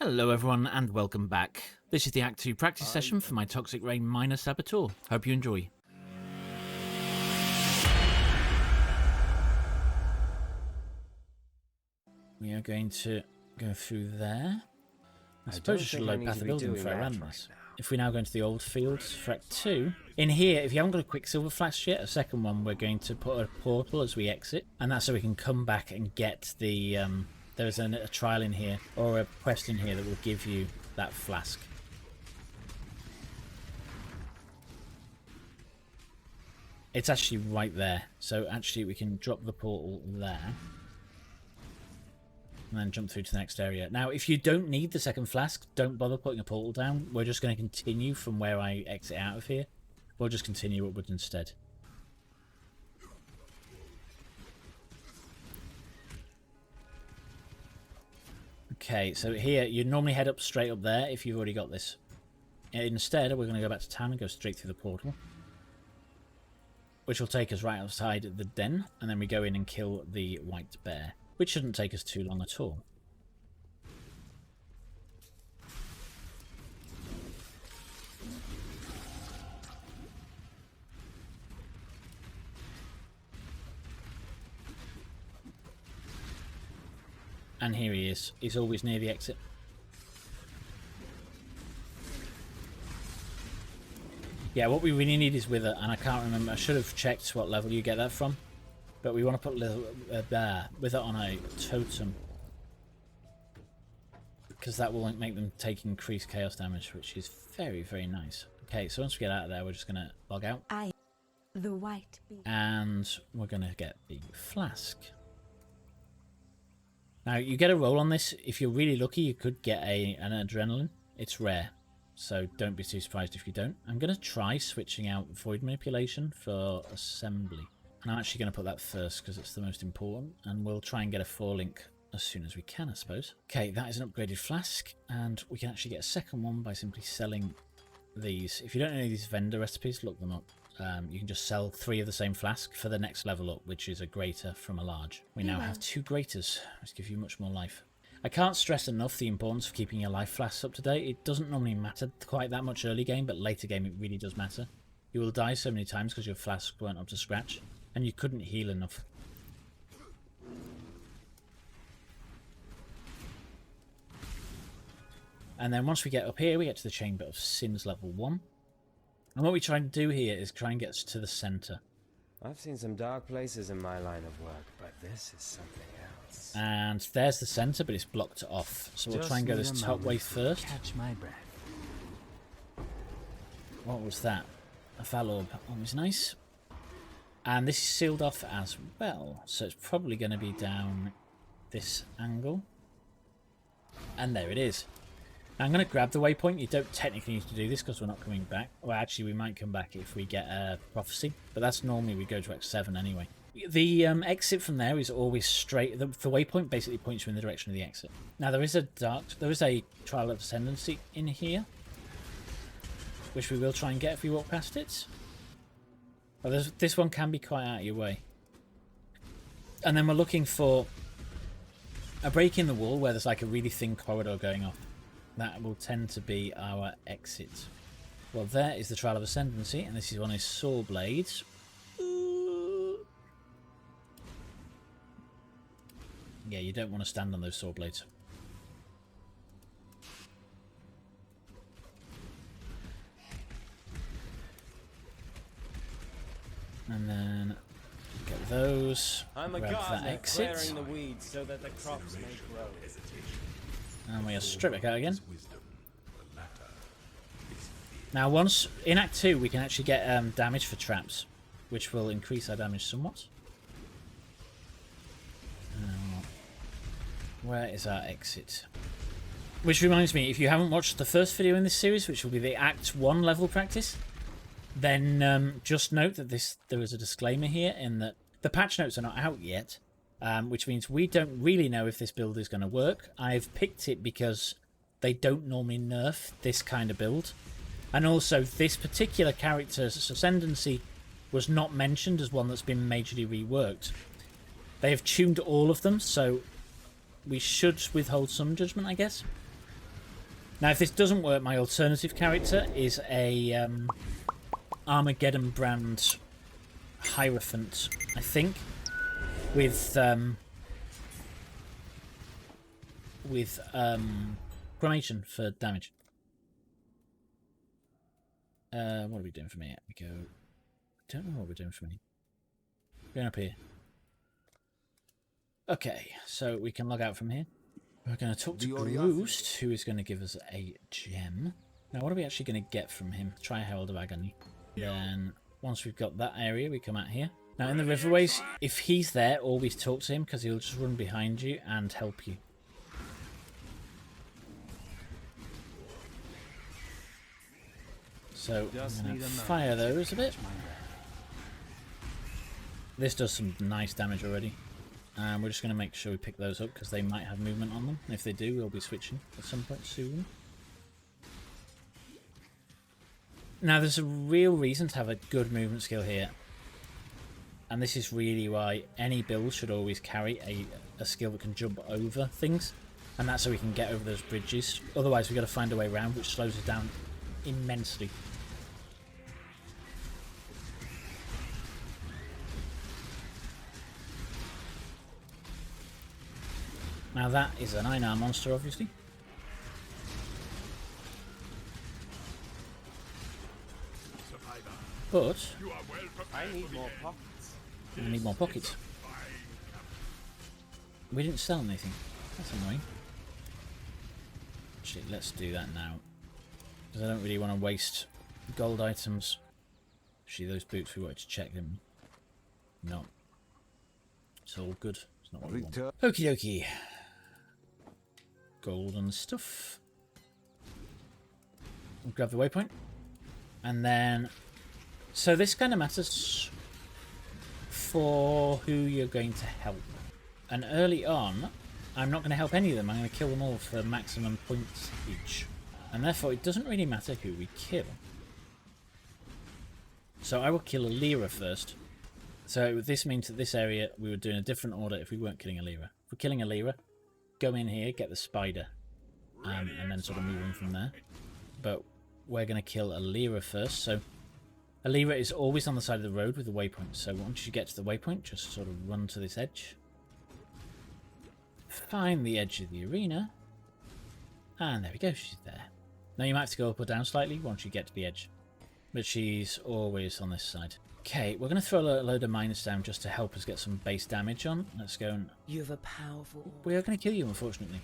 Hello everyone and welcome back. This is the Act 2 practice session for my Toxic Rain minor Saboteur. Hope you enjoy. We are going to go through there. I suppose I should load path of building before I run this. If we now go into the old fields for Act 2, in here, if you haven't got a Quicksilver flask yet, a second one, we're going to put a portal as we exit, and that's so we can come back and get the there's a trial in here, or a quest in here that will give you that flask. It's actually right there. So actually we can drop the portal there. And then jump through to the next area. Now, if you don't need the second flask, don't bother putting a portal down. We're just going to continue from where I exit out of here. We'll just continue upwards instead. Okay, so here, you'd normally head up straight up there if you've already got this. Instead, we're going to go back to town and go straight through the portal, which will take us right outside the den, and then we go in and kill the white bear, which shouldn't take us too long at all. And here he is. He's always near the exit. Yeah, what we really need is Wither, and I can't remember. I should have checked what level you get that from. But we want to put Wither on a totem, because that will make them take increased chaos damage, which is very, very nice. Okay, so once we get out of there, we're just going to log out. The white bee. And we're going to get the flask. Now, you get a roll on this. If you're really lucky, you could get an adrenaline. It's rare, so don't be too surprised if you don't. I'm going to try switching out Void Manipulation for Assembly. And I'm actually going to put that first because it's the most important. And we'll try and get a 4-link as soon as we can, I suppose. Okay, that is an upgraded flask. And we can actually get a second one by simply selling these. If you don't know these vendor recipes, look them up. You can just sell 3 of the same flask for the next level up, which is a greater from a large. We now have 2 greaters, which give you much more life. I can't stress enough the importance of keeping your life flasks up to date. It doesn't normally matter quite that much early game, but later game it really does matter. You will die so many times because your flasks weren't up to scratch, and you couldn't heal enough. And then once we get up here, we get to the Chamber of Sins level 1. And what we try and do here is try and get us to the center. I've seen some dark places in my line of work, but this is something else. And there's the center, but it's blocked off. So we'll try and go this top way first. Catch my breath. What was that? A Val Orb. Always nice. And this is sealed off as well. So it's probably going to be down this angle. And there it is. I'm going to grab the waypoint. You don't technically need to do this because we're not coming back. Well, actually, we might come back if we get a prophecy. But that's normally we go to Act 7 anyway. The exit from there is always straight. The waypoint basically points you in the direction of the exit. Now, there is a Trial of Ascendancy in here, which we will try and get if we walk past it. Well, this one can be quite out of your way. And then we're looking for a break in the wall where there's like a really thin corridor going off. That will tend to be our exit. Well, there is the Trial of Ascendancy, and this is on his saw blades. Yeah, you don't want to stand on those saw blades. And then get those. I'm a grab that gardener, exit. clearing the weeds so that the crops may grow. And we are straight back out again. Now, once in Act 2, we can actually get damage for traps, which will increase our damage somewhat. Where is our exit? Which reminds me, if you haven't watched the first video in this series, which will be the Act 1 level practice, then just note that there is a disclaimer here in that the patch notes are not out yet. Which means we don't really know if this build is going to work. I've picked it because they don't normally nerf this kind of build. And also, this particular character's ascendancy was not mentioned as one that's been majorly reworked. They have tuned all of them, so we should withhold some judgment, I guess. Now, if this doesn't work, my alternative character is a Armageddon brand Hierophant, I think, with Cremation for damage. What are we doing from here? We go... Don't know what we're doing from here. Going up here. Okay, so we can log out from here. We're going to talk to Groost, who is going to give us a gem. Now, what are we actually going to get from him? Try Herald of Agony. Then, once we've got that area, we come out here. Now, in the riverways, if he's there, always talk to him, because he'll just run behind you and help you. So, I'm going to fire those a bit. This does some nice damage already. And we're just going to make sure we pick those up because they might have movement on them. And if they do, we'll be switching at some point soon. Now, there's a real reason to have a good movement skill here. And this is really why any build should always carry a skill that can jump over things. And that's so we can get over those bridges. Otherwise, we've got to find a way around, which slows us down immensely. Now that is an 9R monster, obviously. But I need more pockets. I need more pockets. We didn't sell anything. That's annoying. Actually, let's do that now. Because I don't really want to waste gold items. Actually, those boots we wanted to check them. No. It's all good. It's not what we want. Okie dokie. Golden stuff. We'll grab the waypoint. And then... So this kind of matters for who you're going to help. And early on, I'm not going to help any of them. I'm going to kill them all for maximum points each. And therefore, it doesn't really matter who we kill. So I will kill a Lyra first. So this means that this area, we would do in a different order if we weren't killing a Lyra. If we're killing a Lyra, go in here, get the spider, and then sort of move on from there. But we're going to kill a Lyra first. So a Lyra is always on the side of the road with the waypoint. So once you get to the waypoint, just sort of run to this edge. Find the edge of the arena. And there we go, she's there. Now you might have to go up or down slightly once you get to the edge. But she's always on this side. Okay, we're going to throw a load of miners down just to help us get some base damage on. Let's go and... You have a powerful... We are going to kill you, unfortunately.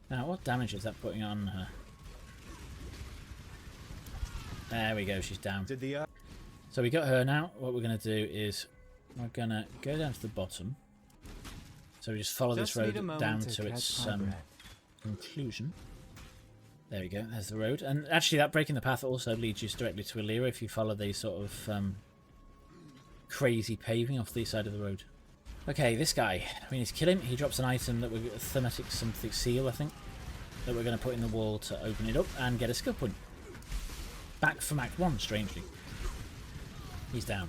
Now, what damage is that putting on her? There we go, she's down. So we got her now. What we're going to do is we're going to go down to the bottom. So we just follow this road down to its conclusion. There we go, there's the road. And actually that breaking the path also leads you directly to a Lyra if you follow the sort of crazy paving off the side of the road. Okay, this guy, we need to kill him. He drops an item that we're a thematic something seal, I think, that we're going to put in the wall to open it up and get a skill point. Back from Act 1, strangely. He's down.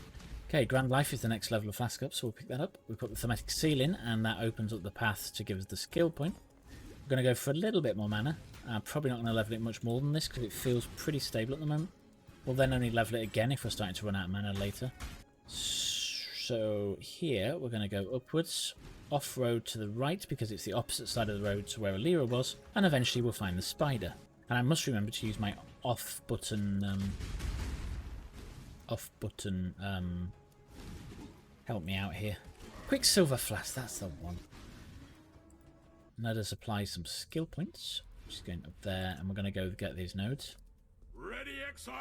Okay, Grand Life is the next level of Flask Up, so we'll pick that up. We put the thematic seal in, and that opens up the path to give us the skill point. We're going to go for a little bit more mana. I'm probably not going to level it much more than this because it feels pretty stable at the moment. We'll then only level it again if we're starting to run out of mana later. So here we're going to go upwards, off-road to the right because it's the opposite side of the road to where a Lyra was, and eventually we'll find the spider. And I must remember to use my off button, help me out here. Quicksilver Flask, that's the one. Let us apply some skill points. Just going up there, and we're going to go get these nodes. Ready, Exile?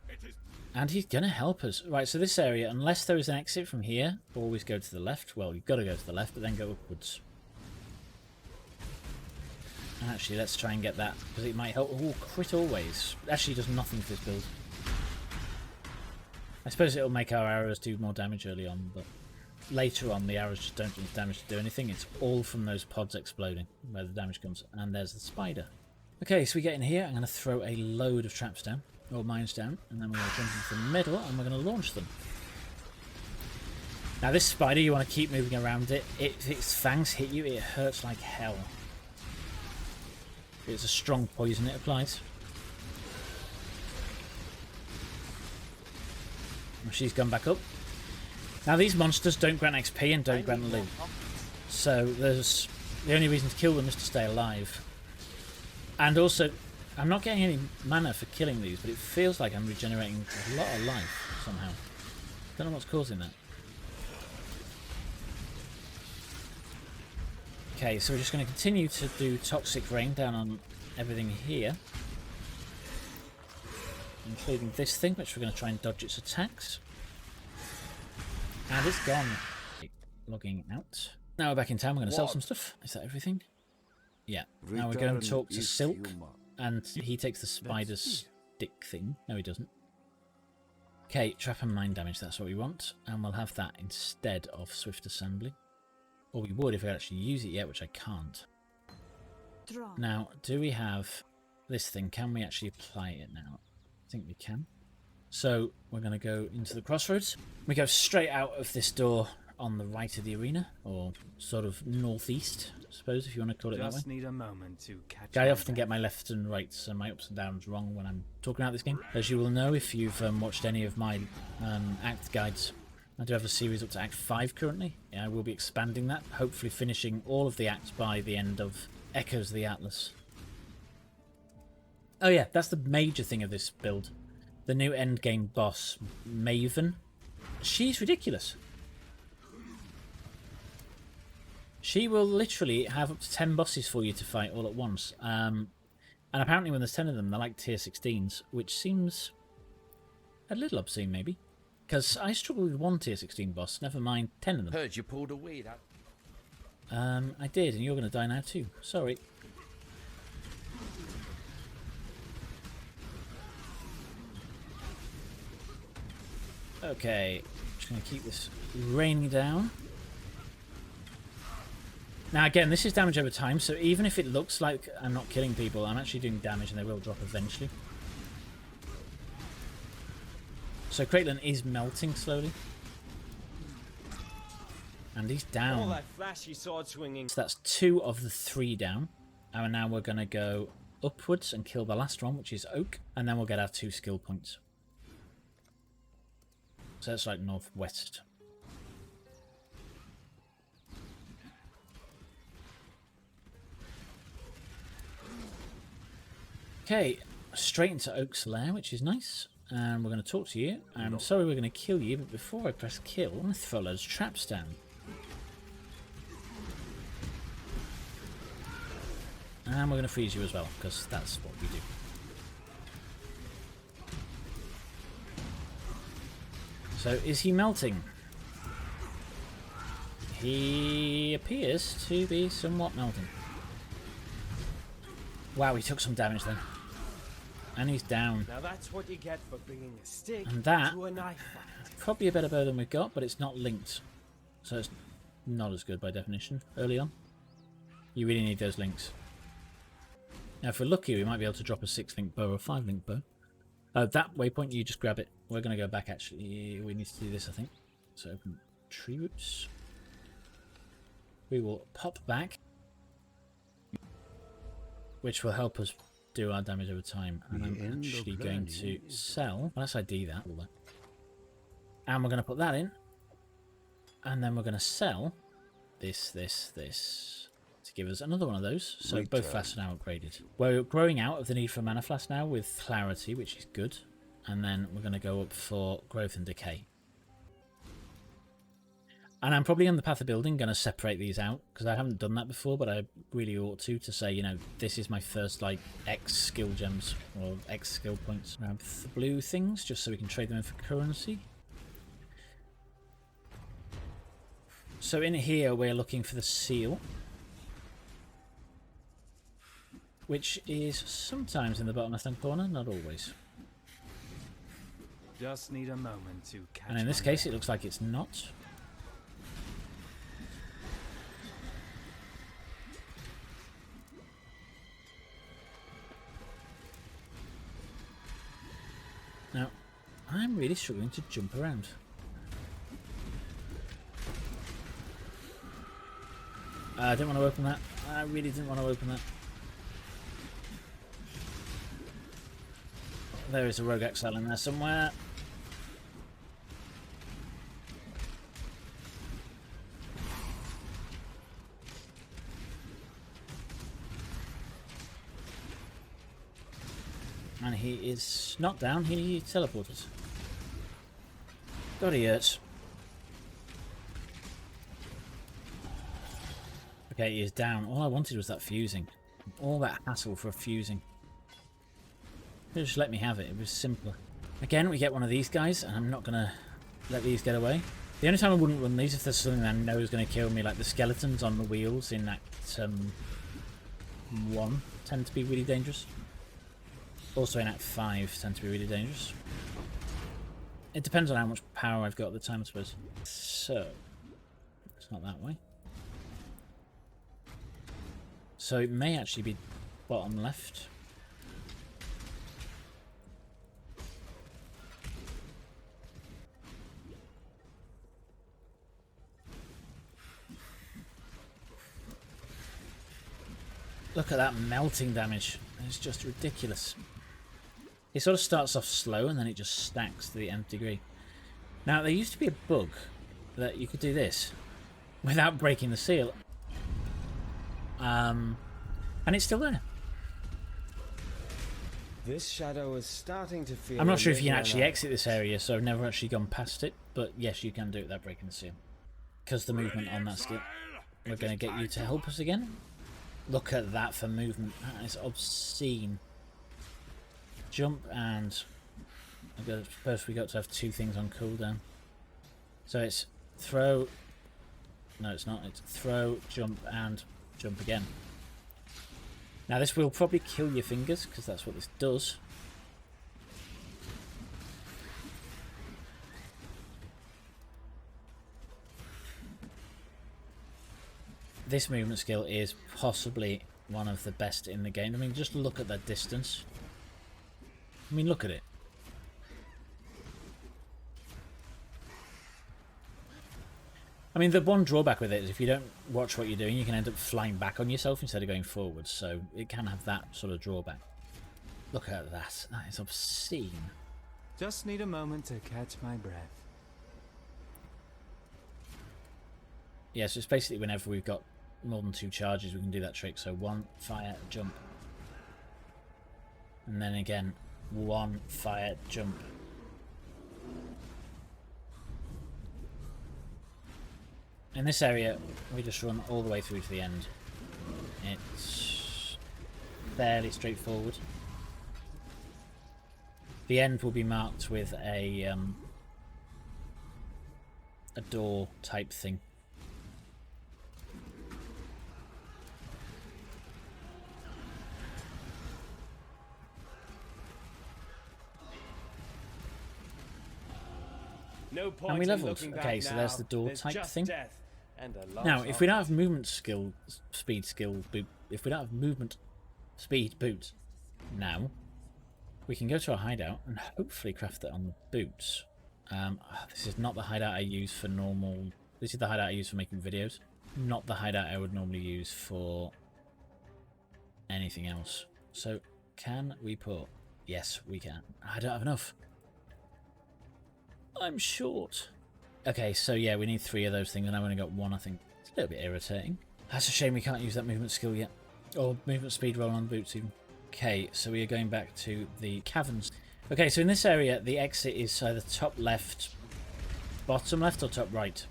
It is... And he's going to help us. Right, so this area, unless there is an exit from here, always go to the left. Well, you've got to go to the left, but then go upwards. And actually, let's try and get that, because it might help. Oh, crit always. Actually, does nothing for this build. I suppose it'll make our arrows do more damage early on, but later on, the arrows just don't do damage to do anything. It's all from those pods exploding, where the damage comes. And there's the spider. Okay, so we get in here. I'm going to throw a load of traps down. All mines down, and then we're going to jump into the middle, and we're going to launch them. Now this spider, you want to keep moving around it. If its fangs hit you, it hurts like hell. It's a strong poison it applies. She's gone back up. Now these monsters don't grant XP and don't grant loot. So there's the only reason to kill them is to stay alive. And also, I'm not getting any mana for killing these, but it feels like I'm regenerating a lot of life somehow. Don't know what's causing that. Okay, so we're just going to continue to do Toxic Rain down on everything here. Including this thing, which we're going to try and dodge its attacks. And it's gone. Logging out. Now we're back in town, we're going to sell some stuff. Is that everything? Yeah. Now we're going to talk to Silk, and he takes the spider's stick thing. No, he doesn't. Okay, trap and mine damage, that's what we want. And we'll have that instead of Swift Assembly. Or we would if we actually use it yet, which I can't. Now, do we have this thing? Can we actually apply it now? I think we can. So we're going to go into the crossroads. We go straight out of this door on the right of the arena, or sort of northeast, I suppose, if you want to call it that way. Need a moment to catch I often get my left and rights and my ups and downs wrong when I'm talking about this game. As you will know if you've watched any of my act guides, I do have a series up to Act 5 currently. Yeah, I will be expanding that, hopefully finishing all of the acts by the end of Echoes of the Atlas. Oh yeah, that's the major thing of this build. The new endgame boss, Maven. She's ridiculous. She will literally have up to 10 bosses for you to fight all at once. And apparently when there's 10 of them, they're like tier 16s, which seems a little obscene maybe. Because I struggle with one tier 16 boss, never mind 10 of them. Heard you pulled a weed out. I did, and you're going to die now too. Sorry. Okay, just going to keep this raining down. Now again, this is damage over time, so even if it looks like I'm not killing people, I'm actually doing damage and they will drop eventually. So Caitlin is melting slowly. And he's down. All that flashy sword swinging. So that's 2 of the 3 down. And now we're going to go upwards and kill the last one, which is Oak. And then we'll get our 2 skill points. So that's like northwest. Okay, straight into Oak's lair, which is nice. And we're going to talk to you. I'm sorry we're going to kill you, but before I press kill, I'm going to throw loads of traps down. And we're going to freeze you as well, because that's what we do. So, is he melting? He appears to be somewhat melting. Wow, he took some damage then. And he's down. Now that's what you get for bringing a stick And that, to a knife fight. probably a better bow than we've got, but it's not linked. So it's not as good by definition early on. You really need those links. Now if we're lucky, we might be able to drop a 6-link bow or a 5-link bow. That waypoint, you just grab it. We're going to go back actually. We need to do this, I think. So open tree roots. We will pop back, which will help us do our damage over time. And I'm actually going to sell. Well, let's ID that. And we're going to put that in. And then we're going to sell this, to give us another one of those. So both flasks are now upgraded. We're growing out of the need for mana flask now with clarity, which is good. And then we're going to go up for growth and decay. And I'm probably on the path of building going to separate these out, because I haven't done that before, but I really ought to say, you know, this is my first, like, X skill gems, or X skill points. Grab the blue things, just so we can trade them in for currency. So in here, we're looking for the seal, which is sometimes in the bottom left-hand corner, not always. Just need a moment to catch. And in this case, it looks like it's not. I'm really struggling to jump around. I didn't want to open that. I really didn't want to open that. There is a rogue exile in there somewhere. And he is not down, he teleported. God, he hurts. Okay, he is down. All I wanted was that fusing. All that hassle for a fusing. Just let me have it, it was simpler. Again, we get one of these guys, and I'm not going to let these get away. The only time I wouldn't run these if there's something I know is going to kill me, like the skeletons on the wheels in Act 1 tend to be really dangerous. Also in Act 5 tend to be really dangerous. It depends on how much power I've got at the time, I suppose. So, it's not that way. So it may actually be bottom left. Look at that melting damage. It's just ridiculous. It sort of starts off slow and then it just stacks to the nth degree. Now, there used to be a bug that you could do this without breaking the seal. And it's still there. This shadow is starting to feel. I'm not sure if you can little actually alive. exit this area, so I've never actually gone past it. But yes, you can do it without breaking the seal. Because the movement on that skill. We're going to get you to help us again. Look at that for movement. That is obscene. Jump and... First we got to have two things on cooldown. So it's throw... No, it's not. It's throw, jump, and jump again. Now this will probably kill your fingers, because that's what this does. This movement skill is possibly one of the best in the game. I mean, just look at that distance. I mean, look at it. I mean, the one drawback with it is if you don't watch what you're doing, you can end up flying back on yourself instead of going forward. So it can have that sort of drawback. Look at that. That is obscene. Just need a moment to catch my breath. Yeah, so it's basically whenever we've got more than two charges, we can do that trick. So one, fire, jump. And then again, one, fire, jump. In this area, we just run all the way through to the end. It's fairly straightforward. The end will be marked with a door type thing. No point How many in levels? looking Okay, back so there's the now. door There's type just thing. death and a lot Now, if we of- don't have movement skill, speed skill, if we don't have movement speed boots, now we can go to our hideout and hopefully craft it on the boots. This is not the hideout I use for normal. This is the hideout I use for making videos, not the hideout I would normally use for anything else. So, can we put? Yes, we can. I don't have enough. I'm short. Okay, so yeah, we need 3 of those things, and I've only got 1, I think. It's a little bit irritating. That's a shame we can't use that movement skill yet. Or movement speed roll on the boots even. Okay, so we are going back to the caverns. Okay, so in this area, the exit is either top left, bottom left, or top right.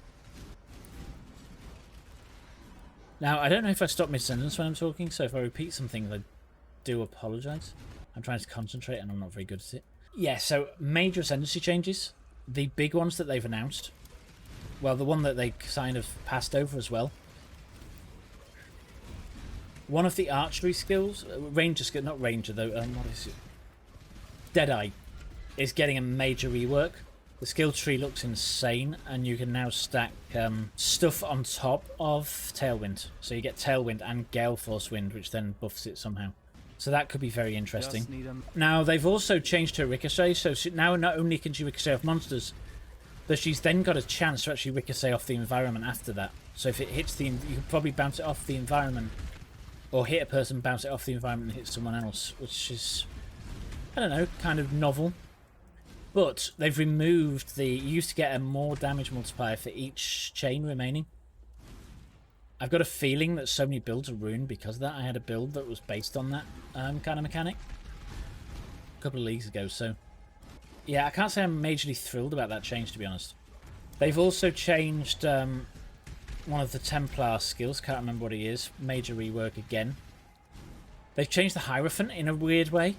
Now, I don't know if I stop mid-sentence when I'm talking, so if I repeat some things, I do apologise. I'm trying to concentrate, and I'm not very good at it. Yeah, so major ascendancy changes. The big ones that they've announced. Well, the one that they kind of passed over as well. One of the archery skills, ranger skill, not ranger though, what is it? Deadeye is getting a major rework. The skill tree looks insane, and you can now stack stuff on top of Tailwind. So you get Tailwind and Gale Force Wind, which then buffs it somehow. So that could be very interesting. Just need a... Now, they've also changed her ricochet, so now not only can she ricochet off monsters, but she's then got a chance to actually ricochet off the environment after that. So if it hits the... You can probably bounce it off the environment, or hit a person, bounce it off the environment and hit someone else, which is, I don't know, kind of novel. But they've removed the... You used to get a more damage multiplier for each chain remaining. I've got a feeling that so many builds are ruined because of that. I had a build that was based on that kind of mechanic a couple of leagues ago, so... Yeah, I can't say I'm majorly thrilled about that change, to be honest. They've also changed one of the Templar skills. Can't remember what he is. Major rework again. They've changed the Hierophant in a weird way.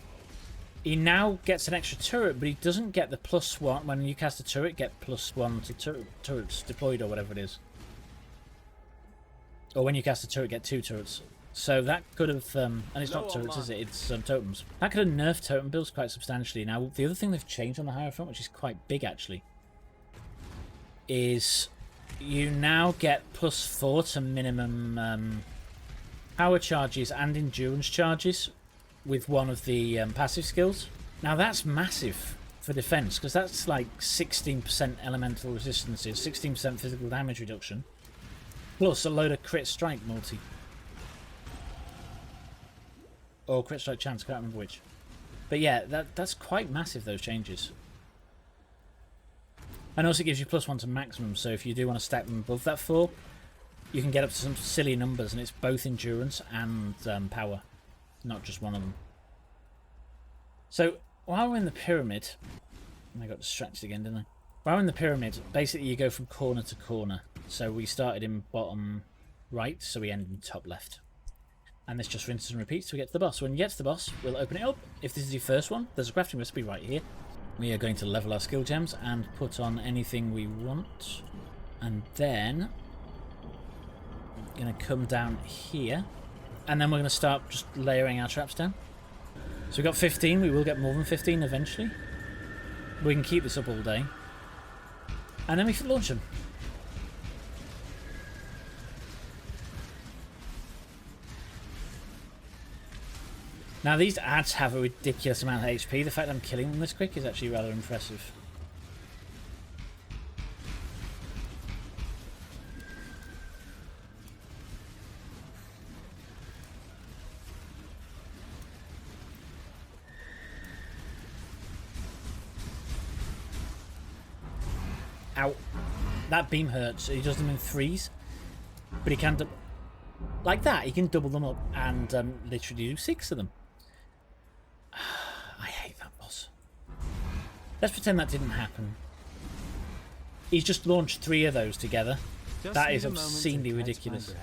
He now gets an extra turret, but he doesn't get the +1. When you cast a turret, get +1 to turrets deployed or whatever it is. Or when you cast a turret, get 2 turrets. So that could have... and it's not turrets, is it? It's totems. That could have nerfed totem builds quite substantially. Now, the other thing they've changed on the Hierophant, which is quite big actually, is you now get +4 to minimum power charges and endurance charges with one of the passive skills. Now that's massive for defense, because that's like 16% elemental resistances, 16% physical damage reduction, plus a load of crit strike multi. Or crit strike chance, I can't remember which. But yeah, that's quite massive, those changes. And also it gives you +1 to maximum, so if you do want to stack them above that 4, you can get up to some silly numbers, and it's both endurance and power, not just one of them. So, while we're in the pyramid... I got distracted again, didn't I? While we're in the pyramid, basically you go from corner to corner. So we started in bottom right, so we end in top left. And this just rinses and repeats till we get to the boss. When you get to the boss, we'll open it up. If this is your first one, there's a crafting recipe right here. We are going to level our skill gems and put on anything we want. And then... I'm going to come down here. And then we're going to start just layering our traps down. So we got 15. We will get more than 15 eventually. We can keep this up all day. And then we can launch them. Now these ads have a ridiculous amount of HP. The fact I'm killing them this quick is actually rather impressive. Ow. That beam hurts. He does them in 3s. But he can... Like that, he can double them up and literally do 6 of them. I hate that boss. Let's pretend that didn't happen. He's just launched 3 of those together. That is obscenely ridiculous.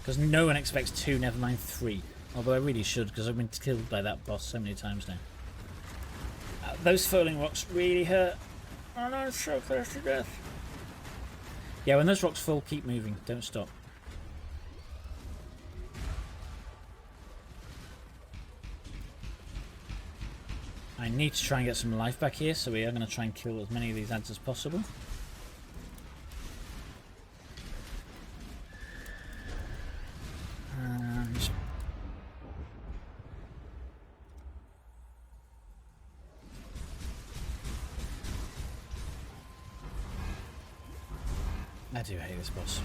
Because no one expects 2, never mind 3. Although I really should, because I've been killed by that boss so many times now. Those falling rocks really hurt. Oh no, it's so close to death. Yeah, when those rocks fall, keep moving. Don't stop. I need to try and get some life back here, so we are going to try and kill as many of these ads as possible. And... I do hate this boss.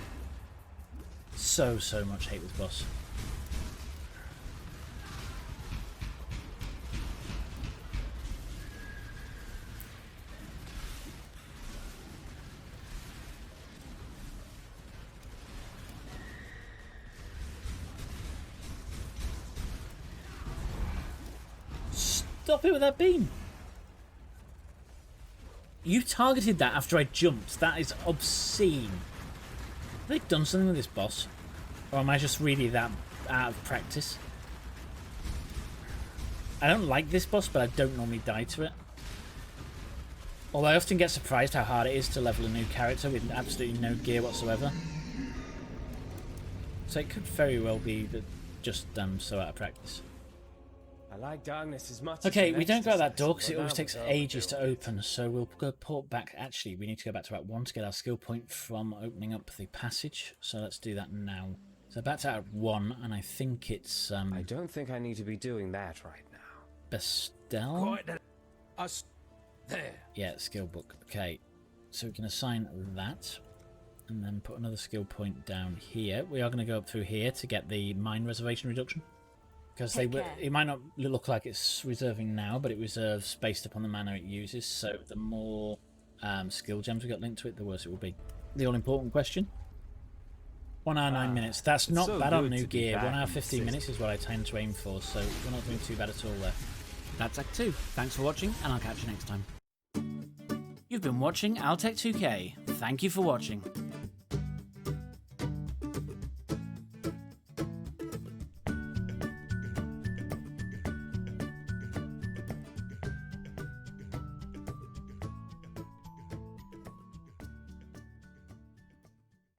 So much hate this boss. Stop it with that beam! You targeted that after I jumped. That is obscene. Have they done something with this boss? Or am I just really that out of practice? I don't like this boss, but I don't normally die to it. Although I often get surprised how hard it is to level a new character with absolutely no gear whatsoever. So it could very well be that just so out of practice. I like darkness as much Okay, as we don't go out that door because it but always now takes we'll ages to deal with open, so we'll go port back. Actually, we need to go back to Act 1 to get our skill point from opening up the passage, so let's do that now. So that's out of 1, and I think it's I don't think I need to be doing that right now. Bestel. Us there. Yeah, skill book. Okay, so we can assign that, and then put another skill point down here. We are going to go up through here to get the mine reservation reduction, because it might not look like it's reserving now, but it reserves based upon the mana it uses. So the more skill gems we got linked to it, the worse it will be. The all-important question. 1 hour 9 minutes. That's not so bad on good new to be gear. back 1 hour in the 15 minutes city. is what I tend to aim for, so we're not doing too bad at all there. That's Act 2. Thanks for watching, and I'll catch you next time. You've been watching Altec 2K. Thank you for watching.